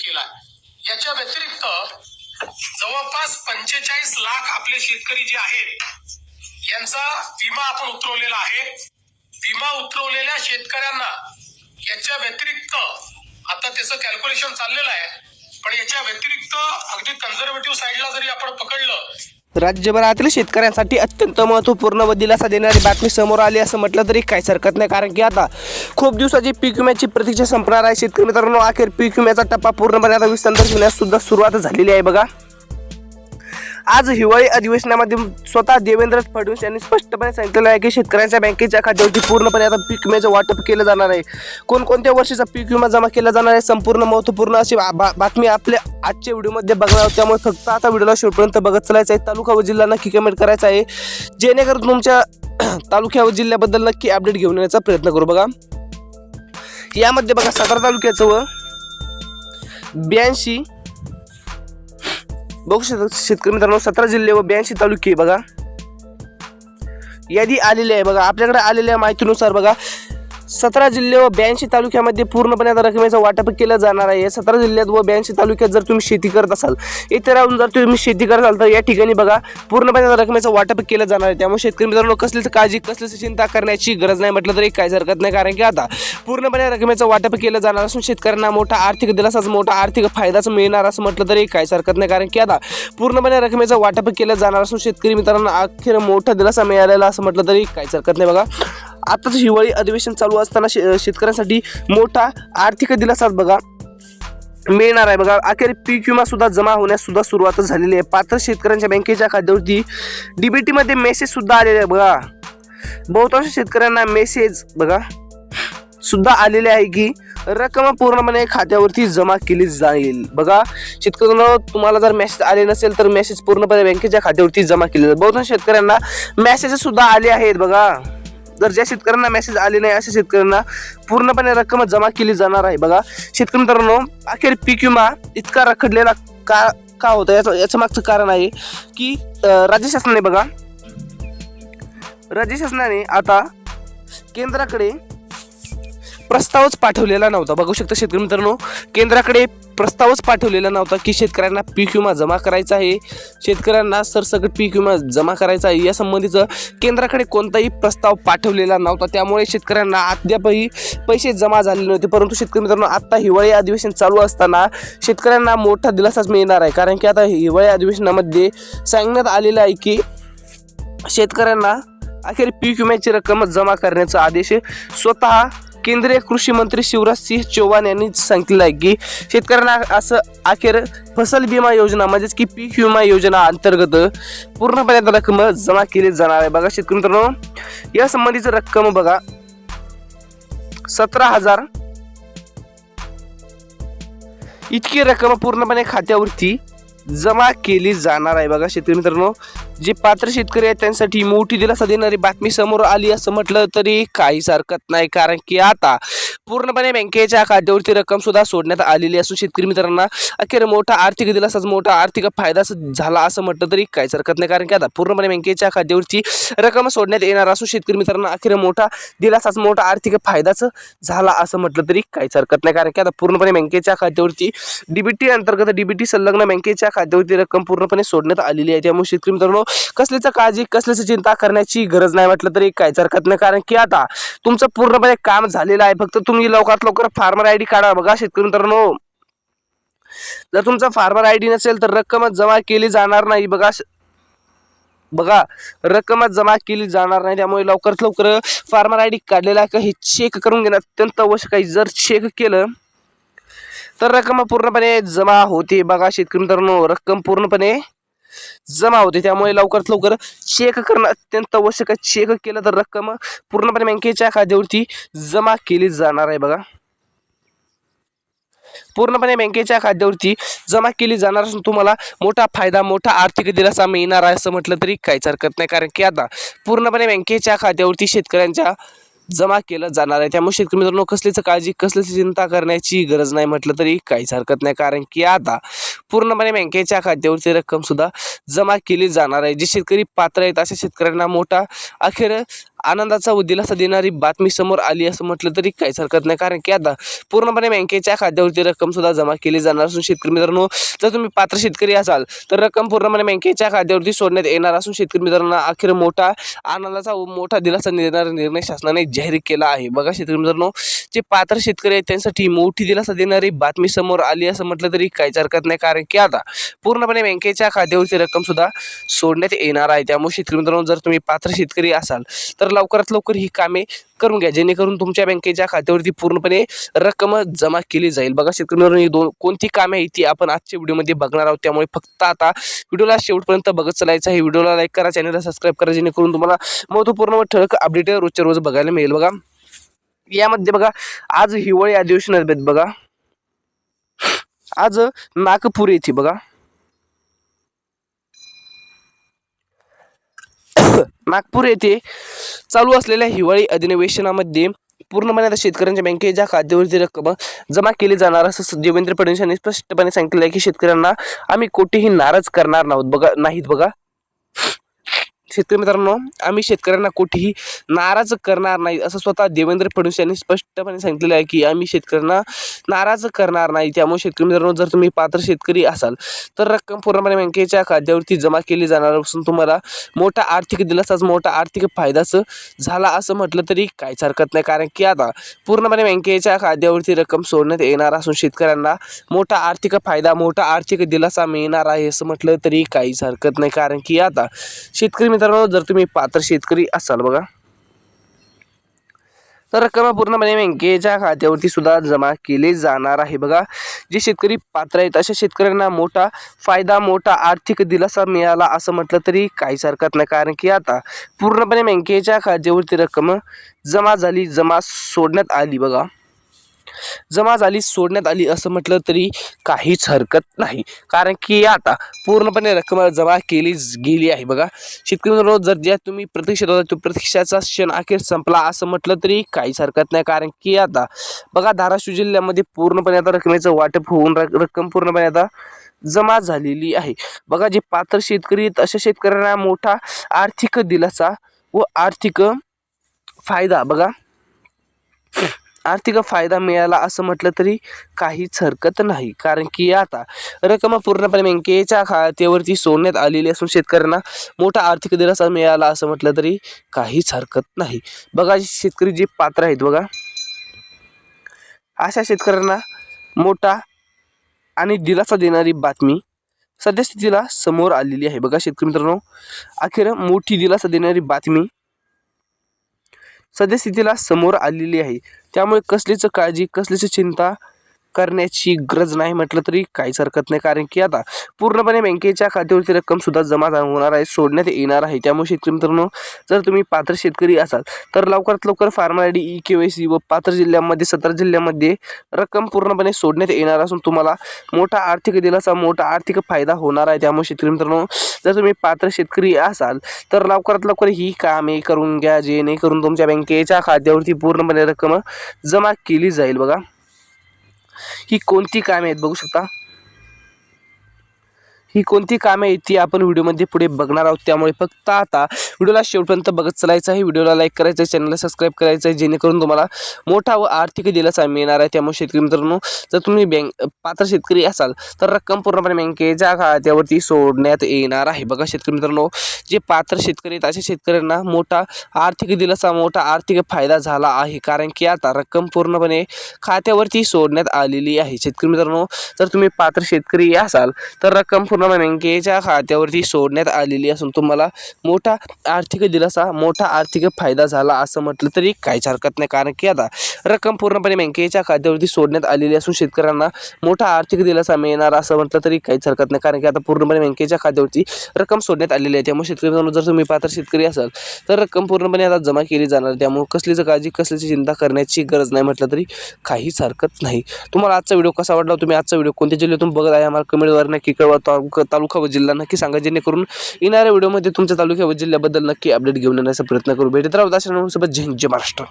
केला आहे। याच्या व्यतिरिक्त जवळपास 45 लाख आपले शेतकरी जे आहेत यांचा विमा आपण उतरवलेला आहे। विमा उतरवलेल्या शेतकऱ्यांना याच्या व्यतिरिक्त आता त्याचं कॅल्क्युलेशन चाललेलं आहे, पण याच्या व्यतिरिक्त अगदी कन्झर्वेटिव्ह साईडला जरी आपण पकडलं, राज्यभरातील शेतकऱ्यांसाठी अत्यंत महत्त्वपूर्ण व दिलासा देणारी बातमी समोर आली असं म्हटलं तरी काहीच हरकत नाही। कारण की आता खूप दिवसाची पीक विम्याची प्रतीक्षा संपणार आहे। शेतकरी मित्रांनो, अखेर पीक विम्याचा टप्पा पूर्णपणे आता विस्तार होण्यास सुद्धा सुरुवात झालेली आहे। बघा, आज हिवाळी अधिवेशनामध्ये स्वतः देवेंद्र फडणवीस यांनी स्पष्टपणे सांगितलेलं आहे की शेतकऱ्यांच्या बँकेच्या खात्यावरती पूर्णपणे आता पीक विम्याचं वाटप केलं जाणार आहे। कोणकोणत्या वर्षीचा पीक विमा जमा केला जाणार आहे, संपूर्ण महत्त्वपूर्ण अशी बातमी आपल्या आजच्या व्हिडिओमध्ये बघणार आहोत। त्यामुळे फक्त आता व्हिडिओला शेवटपर्यंत बघत चालायचं आहे। तालुका व जिल्हा नक्की कमेंट करायचा आहे, जेणेकरून तुमच्या तालुक्या व जिल्ह्याबद्दल नक्की अपडेट घेऊन येण्याचा प्रयत्न करू। बघा, यामध्ये बघा सातारा तालुक्याचं व 82 बघू शकता शेतकरी मित्रांनो, 17 जिल्हे व 82 तालुके बघा यादी आलेली आहे। बघा, आपल्याकडे आलेल्या माहितीनुसार बघा 17 जिल्हे व 82 तालुक्यामध्ये पूर्णपणे आता रकमेचं वाटप केलं जाणार आहे। 17 जिल्ह्यात व 82 तालुक्यात जर तुम्ही शेती करत असाल, इथे राहून जर तुम्ही शेती करत असाल तर या ठिकाणी बघा पूर्णपणे आता रकमेचं वाटप केलं जाणार आहे। त्यामुळे शेतकरी मित्रांनो, कसलीच काळजी कसलीच चिंता करण्याची गरज नाही म्हटलं तरी काहीच हरकत नाही। कारण की आता पूर्णपणे रकमेचं वाटप केलं जाणार असून शेतकऱ्यांना मोठा आर्थिक दिलासाच मोठा आर्थिक फायदाच मिळणार असं म्हटलं तरी काहीच हरकत नाही। कारण की आता पूर्णपणे रकमेचं वाटप केलं जाणार असून शेतकरी मित्रांना अखेर मोठा दिलासा मिळालेला असं म्हटलं तरी काहीच हरकत नाही। बघा, आताच हिवाळी अधिवेशन चालू असताना शेतकऱ्यांसाठी मोठा आर्थिक दिलासा बघा मिळणार आहे। बघा, अखेर पीक विमा सुद्धा जमा होण्यास सुद्धा सुरुवात झालेली आहे। पात्र शेतकऱ्यांच्या बँकेच्या खात्यावरती डीबीटी मध्ये मेसेज सुद्धा आलेले आहे। बघा, बहुतांश शेतकऱ्यांना मेसेज बघा सुद्धा आलेले आहे की रक्कम पूर्णपणे खात्यावरती जमा केली जाईल। बघा शेतकऱ्यांना, तुम्हाला जर मेसेज आले नसेल तर मेसेज पूर्णपणे बँकेच्या खात्यावरती जमा केले जाईल। बहुतांश शेतकऱ्यांना मेसेज सुद्धा आले आहेत। बघा, जर ज्या शेतकऱ्यांना मेसेज आले नाही अशा शेतकऱ्यांना पूर्णपणे रक्कम जमा केली जाणार आहे। बघा शेतकरी मित्रांनो, अखेर पीक विमा इतका रखडलेला का होता याचं मागचं कारण आहे की राज्य शासनाने आता केंद्राकडे प्रस्तावच पाठवलेला नव्हता। बघू शकता शेतकरी मित्रांनो, केंद्राकडे प्रस्तावच पाठवलेला नव्हता की शेतकऱ्यांना पीक विमा जमा करायचा आहे, शेतकऱ्यांना सरसकट पीक विमा जमा करायचा आहे, या संबंधीचं केंद्राकडे कोणताही प्रस्ताव पाठवलेला नव्हता। त्यामुळे शेतकऱ्यांना अद्यापही पैसे जमा झाले नव्हते। परंतु शेतकरी मित्रांनो, आता हिवाळी अधिवेशन चालू असताना शेतकऱ्यांना मोठा दिलासाच मिळणार आहे। कारण की आता हिवाळी अधिवेशनामध्ये सांगण्यात आलेलं आहे की शेतकऱ्यांना अखेर पीक विम्याची रक्कम जमा करण्याचा आदेश स्वतः केंद्रीय कृषी मंत्री शिवराज सिंह चौहान यांनी सांगितलं आहे की शेतकऱ्यांना असं अखेर फसल बीमा योजना म्हणजेच की पीक विमा योजना अंतर्गत पूर्णपणे रक्कम जमा केली जाणार आहे। बघा शेतकरी मित्रांनो, या संबंधीची रक्कम बघा 17,000 इतकी रक्कम पूर्णपणे खात्यावरती जमा केली जाणार आहे। बघा शेतकरी मित्रांनो, जे पात्र शेतकरी आहेत त्यांसाठी मोठी दिलासा देणारी बातमी समोर आली असं म्हटलं तरी काहीच हरकत नाही। कारण की आता पूर्णपणे बँकेच्या खात्यावरती रक्कम सुद्धा सोडण्यात आलेली असून शेतकरी मित्रांना अखेर मोठा आर्थिक दिलासाच मोठा आर्थिक फायदाच झाला असं म्हटलं तरी काहीच हरकत नाही। कारण की आता पूर्णपणे बँकेच्या खात्यावरती रक्कम सोडण्यात येणार असून शेतकरी मित्रांना अखेर मोठा दिलासाच मोठा आर्थिक फायदाच झाला असं म्हटलं तरी काहीच हरकत नाही। कारण की आता पूर्णपणे बँकेच्या खात्यावरती डीबीटी अंतर्गत डीबीटी संलग्न बँकेच्या खात्यावरती रक्कम पूर्णपणे सोडण्यात आलेली आहे। त्यामुळे शेतकरी मित्रांनो, कसलीच काळजी कसलीच चिंता करण्याची गरज नाही म्हटलं तरी काहीच हरकत नाही। कारण की आता तुमचं पूर्णपणे काम झालेलं आहे, फक्त तुम्ही लवकरात लवकर फार्मर आयडी काढा। बघा शेतकरी मित्रांनो, जर तुमचा फार्मर आयडी नसेल तर रक्कम जमा केली जाणार नाही। बघा रक्कम जमा केली जाणार नाही। त्यामुळे लवकरात लवकर फार्मर आयडी काढलेला आहे का हे चेक करून घेणं अत्यंत आवश्यक आहे। जर चेक केलं तर रक्कम पूर्णपणे जमा होते। बघा शेतकरी मित्रांनो, रक्कम पूर्णपणे जमा होते। त्यामुळे लवकरात लवकर चेक करणं अत्यंत आवश्यक आहे। चेक केलं तर रक्कम पूर्णपणे बँकेच्या खात्यावरती जमा केली जाणार आहे। बघा पूर्णपणे बँकेच्या खात्यावरती जमा केली जाणार असून तुम्हाला मोठा फायदा मोठा आर्थिक दिलासा मिळणार आहे असं म्हटलं तरी काहीच हरकत नाही। कारण की आता पूर्णपणे बँकेच्या खात्यावरती शेतकऱ्यांच्या जमा केलं जाणार आहे। त्यामुळे शेतकरी मित्रांनो, कसलीच काळजी कसलीच चिंता करण्याची गरज नाही म्हटलं तरी काहीच हरकत नाही। कारण की आता पूर्णपणे बँकेच्या खात्यावरती रक्कम सुद्धा जमा केली जाणार आहे। जे शेतकरी पात्र आहेत अशा शेतकऱ्यांना मोठा अखेर आनंदाचा व दिलासा देणारी बातमी समोर आली असं म्हटलं तरी काहीच हरकत नाही, कारण की आता पूर्णपणे बँकेच्या खात्यावरती रक्कम सुद्धा जमा केली जाणार असून शेतकरी मित्रांनो, जर तुम्ही पात्र शेतकरी असाल तर रक्कम पूर्णपणे बँकेच्या खात्यावरती सोडण्यात येणार असून शेतकरी मित्रांना अखेर मोठा आनंदाचा व मोठा दिलासा देणारा निर्णय शासनाने जाहीर केला आहे. बघा शेतकरी मित्रांनो, जे पात्र शेतकरी आहेत त्यांसाठी मोठी दिलासा देणारी बातमी समोर आली असं म्हटलं तरी काहीच हरकत नाही, कारण की आता पूर्णपणे बँकेच्या खात्यावरती रक्कम सुद्धा सोडण्यात येणार आहे. त्यामुळे शेतकरी मित्रांनो, जर तुम्ही पात्र शेतकरी असाल तर लवकरात लवकर ही कामे करून घ्या, जेणेकरून तुमच्या बँकेच्या खात्यावरती पूर्णपणे रक्कम जमा केली जाईल. बघा शेतकरी मित्रांनो, ही कोणती कामे आहेत ती आपण आजच्या व्हिडिओमध्ये बघणार आहोत. त्यामुळे फक्त आता व्हिडिओला शेवटपर्यंत बघत चालायचं आहे. व्हिडिओला लाईक करा, चॅनलला सबस्क्राईब करा, जेणेकरून तुम्हाला महत्त्वपूर्ण व ठळक अपडेट रोजच्या रोज बघायला मिळेल. बघा यामध्ये बघा आज हिवाळी अधिवेशन आहेत. बघा आज नागपूर येथे बघा नागपूर येथे चालू असलेल्या हिवाळी अधिवेशनामध्ये पूर्णपणे आता शेतकऱ्यांच्या बँकेच्या खात्यावरती रक्कम जमा केली जाणार असं देवेंद्र फडणवीस यांनी स्पष्टपणे सांगितलं आहे की शेतकऱ्यांना आम्ही कोठेही नाराज करणार नाहीत. बघा शेतकरी मित्रांनो, आम्ही शेतकऱ्यांना कोठेही नाराज करणार नाही असं स्वतः देवेंद्र फडणवीस यांनी स्पष्टपणे सांगितलेलं आहे की आम्ही शेतकऱ्यांना नाराज करणार नाही. त्यामुळे शेतकरी मित्रांनो, जर तुम्ही पात्र शेतकरी असाल तर रक्कम पूर्णपणे बँकेच्या खात्यावरती जमा केली जाणार असून तुम्हाला मोठा आर्थिक दिलासाच मोठा आर्थिक फायदाच झाला असं म्हटलं तरी काहीच हरकत नाही, कारण की आता पूर्णपणे बँकेच्या खात्यावरती रक्कम सोडण्यात येणार असून शेतकऱ्यांना मोठा आर्थिक फायदा मोठा आर्थिक दिलासा मिळणार आहे असं म्हटलं तरी काहीच हरकत नाही, कारण की आता शेतकरी मित्रांनो, जर तुम्ही पात्र शेतकरी असाल बघा तर रक्कम पूर्णपणे बँकेच्या खात्यावरती सुद्धा जमा केली जाणार आहे. बघा जे शेतकरी पात्र आहेत अशा शेतकऱ्यांना मोठा फायदा मोठा आर्थिक दिलासा मिळाला असं म्हटलं तरी काहीच हरकत नाही, कारण की आता पूर्णपणे बँकेच्या खात्यावरती रक्कम जमा सोडण्यात आली. बघा जमा झाली सोडण्यात आली असं म्हटलं तरी काहीच हरकत नाही, कारण की आता पूर्णपणे रक्कम जमा केली गेली आहे. बघा शेतकरी मित्रांनो, जर ज्या तुम्ही प्रतीक्षेत होता तो प्रतीक्षेचा क्षण अखेर संपला असं म्हटलं तरी काहीच हरकत नाही, कारण की आता बघा धाराशिव जिल्ह्यामध्ये पूर्णपणे आता रकमेचं वाटप होऊन रक्कम पूर्णपणे आता जमा झालेली आहे. बघा जे पात्र शेतकरी आहेत अशा शेतकऱ्यांना मोठा आर्थिक दिलासा व आर्थिक फायदा आर्थिक फायदा मिळाला असं म्हटलं तरी काहीच हरकत नाही, कारण की आता रक्कम पूर्णपणे बँकेच्या खात्यावरती सोडण्यात आलेली असून शेतकऱ्यांना मोठा आर्थिक दिलासा मिळाला असं म्हटलं तरी काहीच हरकत नाही. बघा शेतकरी जे पात्र आहेत बघा अशा शेतकऱ्यांना मोठा आणि दिलासा देणारी बातमी सद्यस्थितीला समोर आलेली आहे. बघा शेतकरी मित्रांनो, अखेर मोठी दिलासा देणारी बातमी सद्यस्थितीला समोर आलेली आहे. त्यामुळे कसलीच काळजी कसलीच चिंता करण्याची गरज नाही म्हटलं तरी काहीच हरकत नाही, कारण की आता पूर्णपणे बँकेच्या खात्यावरती रक्कम सुद्धा जमा होणार आहे सोडण्यात येणार आहे. त्यामुळे शेतकरी मित्रांनो, जर तुम्ही पात्र शेतकरी असाल तर लवकरात लवकर फार्मर आय डी KYC व पात्र जिल्ह्यामध्ये 17 जिल्ह्यामध्ये रक्कम पूर्णपणे सोडण्यात येणार असून तुम्हाला मोठा आर्थिक दिलासा मोठा आर्थिक फायदा होणार आहे. त्यामुळे शेतकरी मित्रांनो, जर तुम्ही पात्र शेतकरी असाल तर लवकरात लवकर ही कामे करून घ्या, जेणेकरून तुमच्या बँकेच्या खात्यावरती पूर्णपणे रक्कम जमा केली जाईल. बघा ही कोणती कामे आहेत बघू शकता, ही कोणती कामे आहेत ती आपण व्हिडिओमध्ये पुढे बघणार आहोत. त्यामुळे फक्त आता व्हिडिओला शेवटपर्यंत बघत चालायचं आहे. व्हिडिओला लाईक करायचं आहे, चॅनलला सबस्क्राईब करायचं आहे, जेणेकरून तुम्हाला मोठा व आर्थिक दिलासा मिळणार आहे. त्यामुळे शेतकरी मित्रांनो, जर तुम्ही पात्र शेतकरी असाल तर रक्कम पूर्णपणे बँकेच्या खात्यावरती सोडण्यात येणार आहे. बघा शेतकरी मित्रांनो, जे पात्र शेतकरी आहेत अशा शेतकऱ्यांना मोठा आर्थिक दिलासा मोठा आर्थिक फायदा झाला आहे, कारण की आता रक्कम पूर्णपणे खात्यावरती सोडण्यात आलेली आहे. शेतकरी मित्रांनो, जर तुम्ही पात्र शेतकरी असाल तर रक्कम बँकेच्या खात्यावरती सोडण्यात आलेली असून तुम्हाला मोठा आर्थिक दिलासा मोठा आर्थिक फायदा झाला असं म्हटलं तरी काहीच हरकत नाही, कारण की आता रक्कम पूर्णपणे बँकेच्या खात्यावरती सोडण्यात आलेली असून शेतकऱ्यांना मोठा आर्थिक दिलासा मिळणार असं म्हटलं तरी काहीच हरकत नाही, कारण की आता पूर्णपणे बँकेच्या खात्यावरती रक्कम सोडण्यात आलेली आहे. त्यामुळे शेतकरी मित्रांनो, जर तुम्ही पात्र शेतकरी असाल तर रक्कम पूर्णपणे आता जमा केली जाणार. त्यामुळे कसलीच काळजी कसलीची चिंता करण्याची गरज नाही म्हटलं तरी काहीच हरकत नाही. तुम्हाला आजचा व्हिडिओ कसा वाटला, तुम्ही आजचा व्हिडिओ कोणत्या जिल्ह्यातून बघत आहे आम्हाला कमेंटवर नक्की कळवा. तालुका व जिल्हा नक्की सांगा, जेणेकरून येणाऱ्या व्हिडिओमध्ये तुमच्या तालुक्या व जिल्ह्याबद्दल नक्की अपडेट घेऊन येण्याचा प्रयत्न करू. भेटत राहू. जय हिंद, जय महाराष्ट्र.